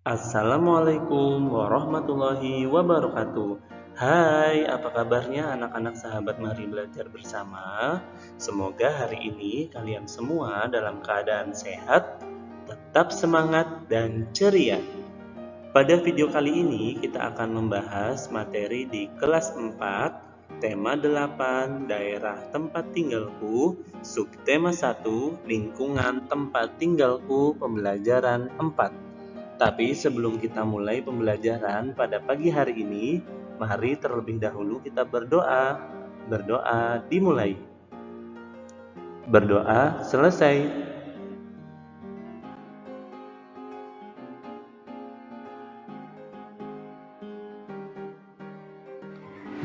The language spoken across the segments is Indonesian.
Assalamualaikum warahmatullahi wabarakatuh. Hai, apa kabarnya anak-anak sahabat Mari Belajar Bersama? Semoga hari ini kalian semua dalam keadaan sehat, tetap semangat dan ceria. Pada video kali ini kita akan membahas materi di kelas 4, tema 8, daerah tempat tinggalku, subtema 1, lingkungan tempat tinggalku, pembelajaran 4. Tapi sebelum kita mulai pembelajaran pada pagi hari ini, mari terlebih dahulu kita berdoa. Berdoa dimulai. Berdoa selesai.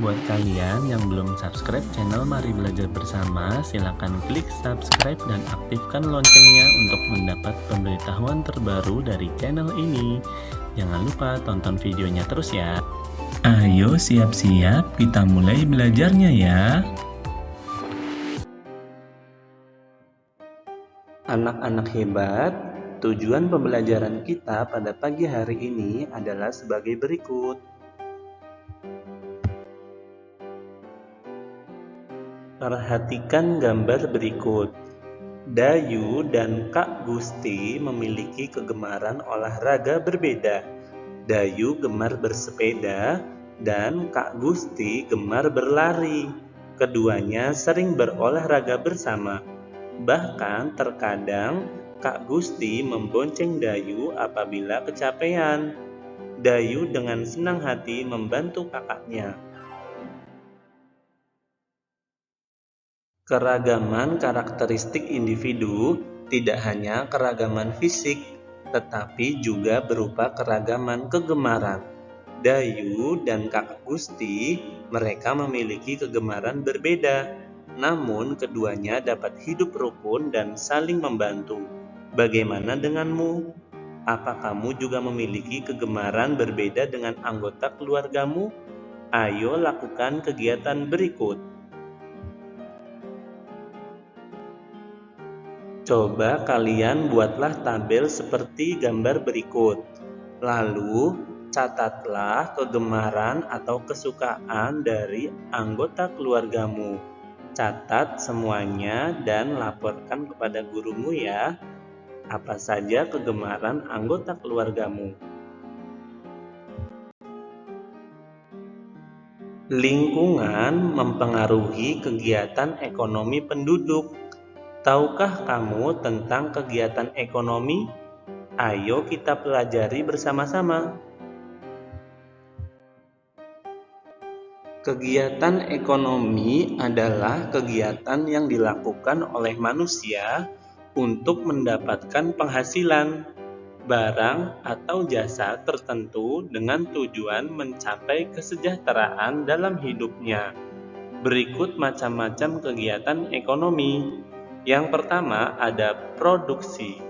Buat kalian yang belum subscribe channel Mari Belajar Bersama, silakan klik subscribe dan aktifkan loncengnya untuk mendapat pemberitahuan terbaru dari channel ini. Jangan lupa tonton videonya terus ya. Ayo siap-siap, kita mulai belajarnya ya. Anak-anak hebat, tujuan pembelajaran kita pada pagi hari ini adalah sebagai berikut. Perhatikan gambar berikut. Dayu dan Kak Gusti memiliki kegemaran olahraga berbeda. Dayu gemar bersepeda dan Kak Gusti gemar berlari. Keduanya sering berolahraga bersama. Bahkan terkadang Kak Gusti membonceng Dayu apabila kecapean. Dayu dengan senang hati membantu kakaknya. Keragaman karakteristik individu tidak hanya keragaman fisik, tetapi juga berupa keragaman kegemaran. Dayu dan Kakak Gusti, mereka memiliki kegemaran berbeda, namun keduanya dapat hidup rukun dan saling membantu. Bagaimana denganmu? Apa kamu juga memiliki kegemaran berbeda dengan anggota keluargamu? Ayo lakukan kegiatan berikut. Coba kalian buatlah tabel seperti gambar berikut. Lalu, catatlah kegemaran atau kesukaan dari anggota keluargamu. Catat semuanya dan laporkan kepada gurumu ya. Apa saja kegemaran anggota keluargamu? Lingkungan mempengaruhi kegiatan ekonomi penduduk. Tahukah kamu tentang kegiatan ekonomi? Ayo kita pelajari bersama-sama. Kegiatan ekonomi adalah kegiatan yang dilakukan oleh manusia untuk mendapatkan penghasilan, barang atau jasa tertentu dengan tujuan mencapai kesejahteraan dalam hidupnya. Berikut macam-macam kegiatan ekonomi. Yang pertama ada produksi.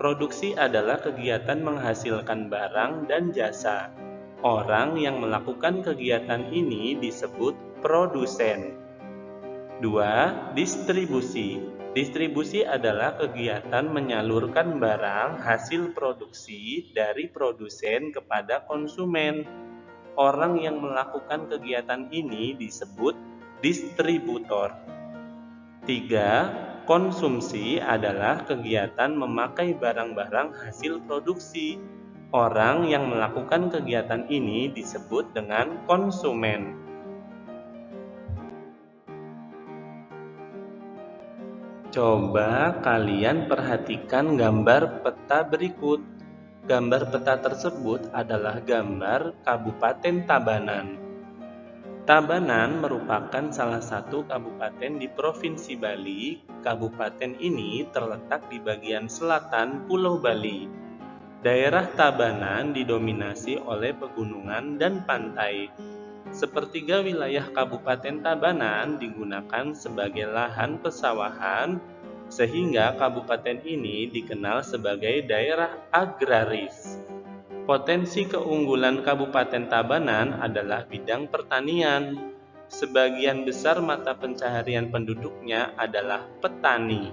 Produksi adalah kegiatan menghasilkan barang dan jasa. Orang yang melakukan kegiatan ini disebut produsen. 2. Distribusi. Distribusi adalah kegiatan menyalurkan barang hasil produksi dari produsen kepada konsumen. Orang yang melakukan kegiatan ini disebut distributor. 3. Konsumsi adalah kegiatan memakai barang-barang hasil produksi. Orang yang melakukan kegiatan ini disebut dengan konsumen. Coba kalian perhatikan gambar peta berikut. Gambar peta tersebut adalah gambar Kabupaten Tabanan. Tabanan merupakan salah satu kabupaten di Provinsi Bali. Kabupaten ini terletak di bagian selatan Pulau Bali. Daerah Tabanan didominasi oleh pegunungan dan pantai. Sepertiga wilayah Kabupaten Tabanan digunakan sebagai lahan pesawahan, sehingga kabupaten ini dikenal sebagai daerah agraris. Potensi keunggulan Kabupaten Tabanan adalah bidang pertanian. Sebagian besar mata pencaharian penduduknya adalah petani.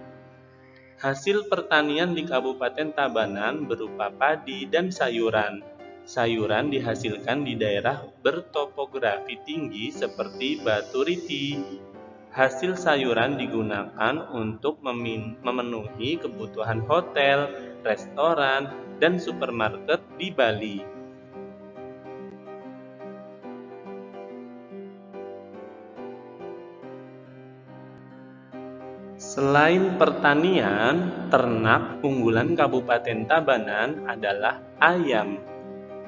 Hasil pertanian di Kabupaten Tabanan berupa padi dan sayuran. Sayuran dihasilkan di daerah bertopografi tinggi seperti Batu Riti. Hasil sayuran digunakan untuk memenuhi kebutuhan hotel, restoran, dan supermarket di Bali. Selain pertanian, ternak unggulan Kabupaten Tabanan adalah ayam.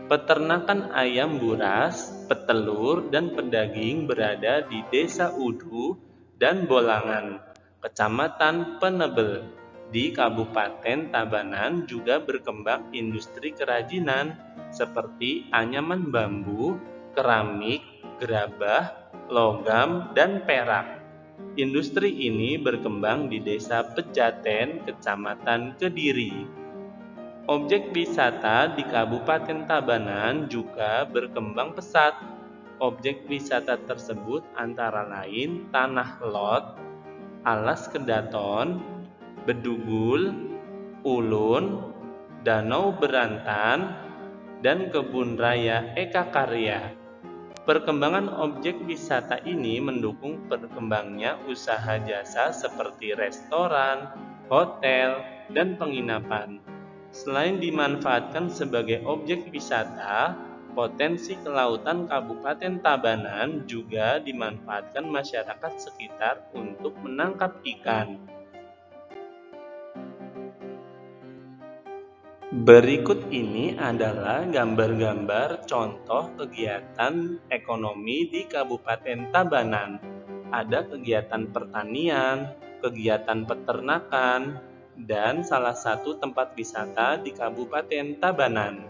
Peternakan ayam buras, petelur, dan pedaging berada di Desa Udu dan Bolangan, Kecamatan Penebel. Di Kabupaten Tabanan juga berkembang industri kerajinan seperti anyaman bambu, keramik, gerabah, logam, dan perak. Industri ini berkembang di Desa Pejaten, Kecamatan Kediri. Objek wisata di Kabupaten Tabanan juga berkembang pesat. Objek wisata tersebut antara lain Tanah Lot, Alas Kedaton, Bedugul, Ulun, Danau Berantan, dan Kebun Raya Eka Karya. Perkembangan objek wisata ini mendukung berkembangnya usaha jasa seperti restoran, hotel, dan penginapan. Selain dimanfaatkan sebagai objek wisata, potensi kelautan Kabupaten Tabanan juga dimanfaatkan masyarakat sekitar untuk menangkap ikan. Berikut ini adalah gambar-gambar contoh kegiatan ekonomi di Kabupaten Tabanan. Ada kegiatan pertanian, kegiatan peternakan, dan salah satu tempat wisata di Kabupaten Tabanan.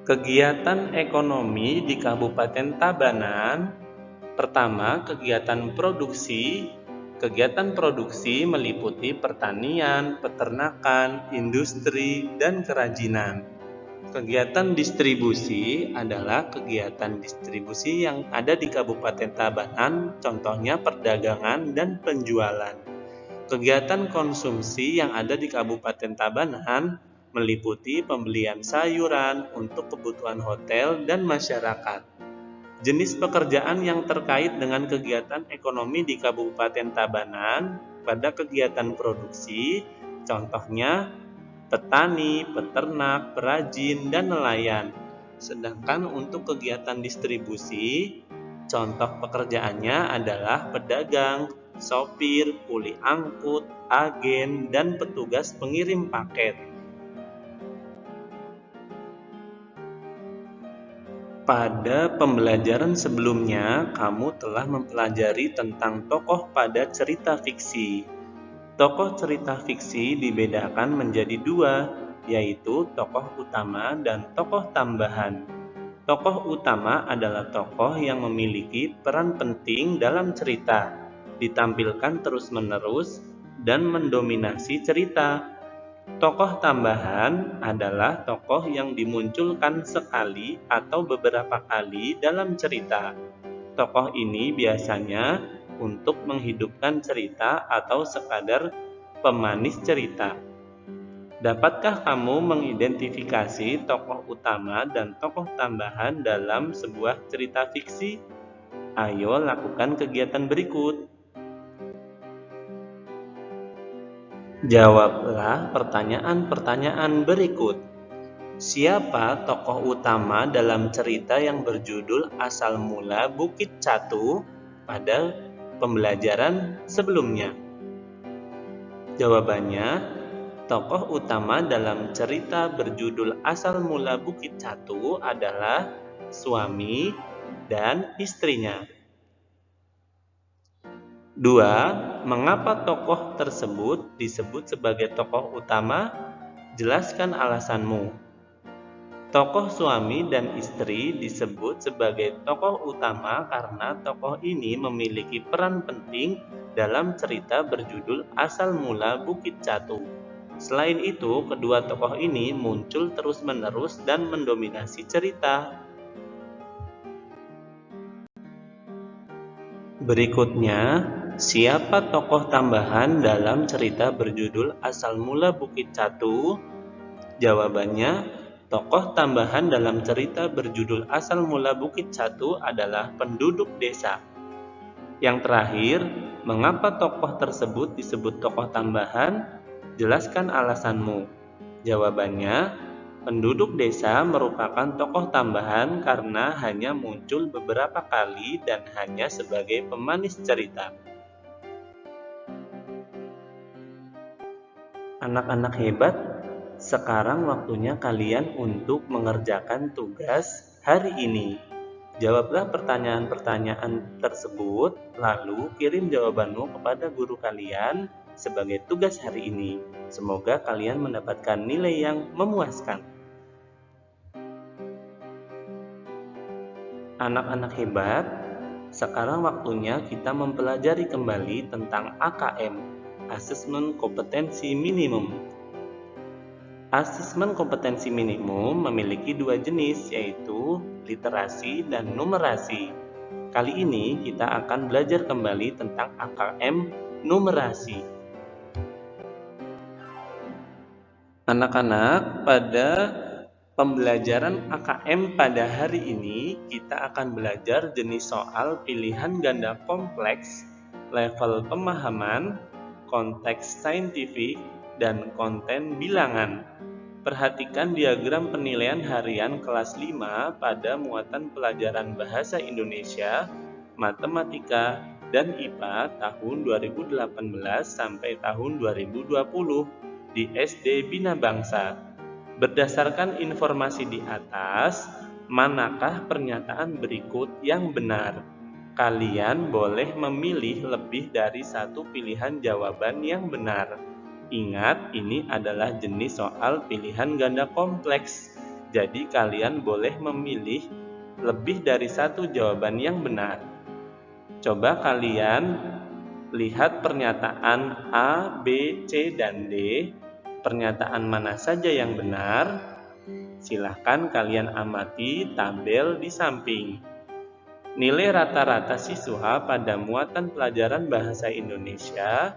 Kegiatan ekonomi di Kabupaten Tabanan. Pertama, kegiatan produksi. Kegiatan produksi meliputi pertanian, peternakan, industri, dan kerajinan. Kegiatan distribusi adalah kegiatan distribusi yang ada di Kabupaten Tabanan, contohnya perdagangan dan penjualan. Kegiatan konsumsi yang ada di Kabupaten Tabanan meliputi pembelian sayuran untuk kebutuhan hotel dan masyarakat. Jenis pekerjaan yang terkait dengan kegiatan ekonomi di Kabupaten Tabanan pada kegiatan produksi, contohnya petani, peternak, perajin, dan nelayan. Sedangkan untuk kegiatan distribusi, contoh pekerjaannya adalah pedagang, sopir, kuli angkut, agen, dan petugas pengirim paket. Pada pembelajaran sebelumnya, kamu telah mempelajari tentang tokoh pada cerita fiksi. Tokoh cerita fiksi dibedakan menjadi dua, yaitu tokoh utama dan tokoh tambahan. Tokoh utama adalah tokoh yang memiliki peran penting dalam cerita, ditampilkan terus-menerus, dan mendominasi cerita. Tokoh tambahan adalah tokoh yang dimunculkan sekali atau beberapa kali dalam cerita. Tokoh ini biasanya untuk menghidupkan cerita atau sekadar pemanis cerita. Dapatkah kamu mengidentifikasi tokoh utama dan tokoh tambahan dalam sebuah cerita fiksi? Ayo lakukan kegiatan berikut. Jawablah pertanyaan-pertanyaan berikut. Siapa tokoh utama dalam cerita yang berjudul Asal Mula Bukit Catu pada pembelajaran sebelumnya? Jawabannya, tokoh utama dalam cerita berjudul Asal Mula Bukit Catu adalah suami dan istrinya. 2. Mengapa tokoh tersebut disebut sebagai tokoh utama? Jelaskan alasanmu. Tokoh suami dan istri disebut sebagai tokoh utama karena tokoh ini memiliki peran penting dalam cerita berjudul Asal Mula Bukit Catu. Selain itu, kedua tokoh ini muncul terus-menerus dan mendominasi cerita. Berikutnya, Siapa tokoh tambahan dalam cerita berjudul Asal Mula Bukit Catu? Jawabannya, tokoh tambahan dalam cerita berjudul Asal Mula Bukit Catu adalah penduduk desa. Yang terakhir, mengapa tokoh tersebut disebut tokoh tambahan? Jelaskan alasanmu. Jawabannya, penduduk desa merupakan tokoh tambahan karena hanya muncul beberapa kali dan hanya sebagai pemanis cerita. Anak-anak hebat, sekarang waktunya kalian untuk mengerjakan tugas hari ini. Jawablah pertanyaan-pertanyaan tersebut, lalu kirim jawabanmu kepada guru kalian sebagai tugas hari ini. Semoga kalian mendapatkan nilai yang memuaskan. Anak-anak hebat, sekarang waktunya kita mempelajari kembali tentang AKM, Asesmen Kompetensi Minimum. Asesmen kompetensi minimum memiliki dua jenis, yaitu literasi dan numerasi. Kali ini kita akan belajar kembali tentang AKM numerasi. Anak-anak, pada pembelajaran AKM pada hari ini, kita akan belajar jenis soal pilihan ganda kompleks, level pemahaman, konteks saintifik, dan konten bilangan. Perhatikan diagram penilaian harian kelas 5 pada muatan pelajaran Bahasa Indonesia, Matematika, dan IPA tahun 2018 sampai tahun 2020 di SD Bina Bangsa. Berdasarkan informasi di atas, manakah pernyataan berikut yang benar? Kalian boleh memilih lebih dari satu pilihan jawaban yang benar. Ingat, ini adalah jenis soal pilihan ganda kompleks. Jadi kalian boleh memilih lebih dari satu jawaban yang benar. Coba kalian lihat pernyataan A, B, C, dan D. Pernyataan mana saja yang benar? Silahkan kalian amati tabel di samping. Nilai rata-rata siswa pada muatan pelajaran Bahasa Indonesia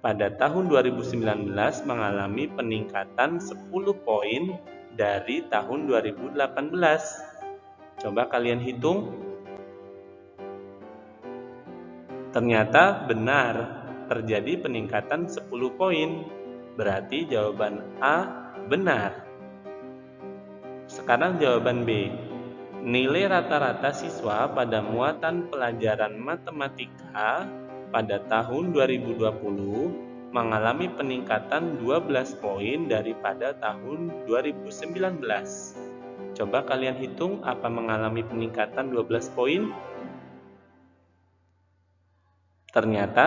pada tahun 2019 mengalami peningkatan 10 poin dari tahun 2018. Coba kalian hitung. Ternyata benar, terjadi peningkatan 10 poin. Berarti jawaban A benar. Sekarang jawaban B. Nilai rata-rata siswa pada muatan pelajaran matematika pada tahun 2020 mengalami peningkatan 12 poin daripada tahun 2019. Coba kalian hitung apa mengalami peningkatan 12 poin? Ternyata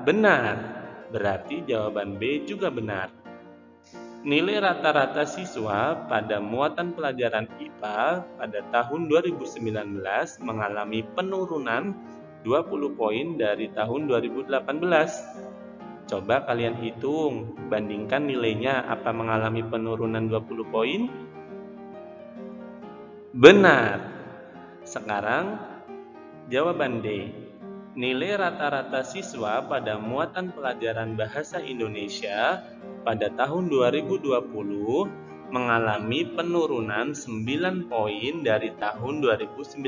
benar. Berarti jawaban B juga benar. Nilai rata-rata siswa pada muatan pelajaran IPA pada tahun 2019 mengalami penurunan 20 poin dari tahun 2018. Coba kalian hitung, bandingkan nilainya, apa mengalami penurunan 20 poin? Benar. Sekarang jawaban D. Nilai rata-rata siswa pada muatan pelajaran Bahasa Indonesia pada tahun 2020 mengalami penurunan 9 poin dari tahun 2019.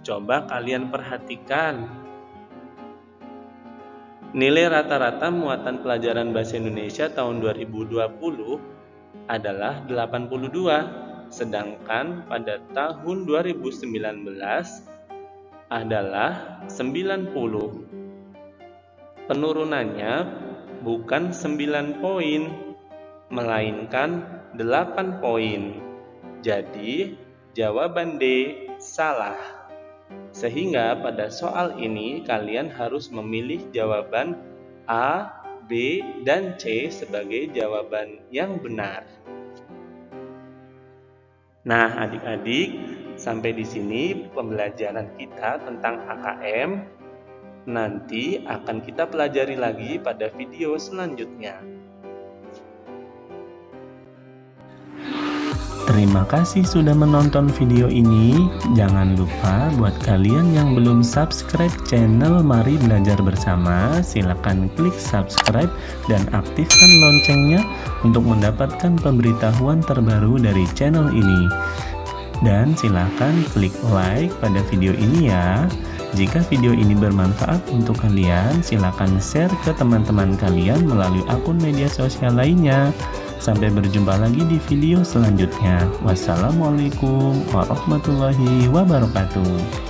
Coba kalian perhatikan. Nilai rata-rata muatan pelajaran Bahasa Indonesia tahun 2020 adalah 82, sedangkan pada tahun 2019 adalah 90. Penurunannya bukan 9 poin, melainkan 8 poin. Jadi, jawaban D salah. Sehingga pada soal ini kalian harus memilih jawaban A, B, dan C sebagai jawaban yang benar. Nah, adik-adik, sampai di sini pembelajaran kita tentang AKM. Nanti akan kita pelajari lagi pada video selanjutnya. Terima kasih sudah menonton video ini. Jangan lupa buat kalian yang belum subscribe channel Mari Belajar Bersama, silakan klik subscribe dan aktifkan loncengnya untuk mendapatkan pemberitahuan terbaru dari channel ini. Dan silakan klik like pada video ini ya. Jika video ini bermanfaat untuk kalian, silakan share ke teman-teman kalian melalui akun media sosial lainnya. Sampai berjumpa lagi di video selanjutnya. Wassalamualaikum warahmatullahi wabarakatuh.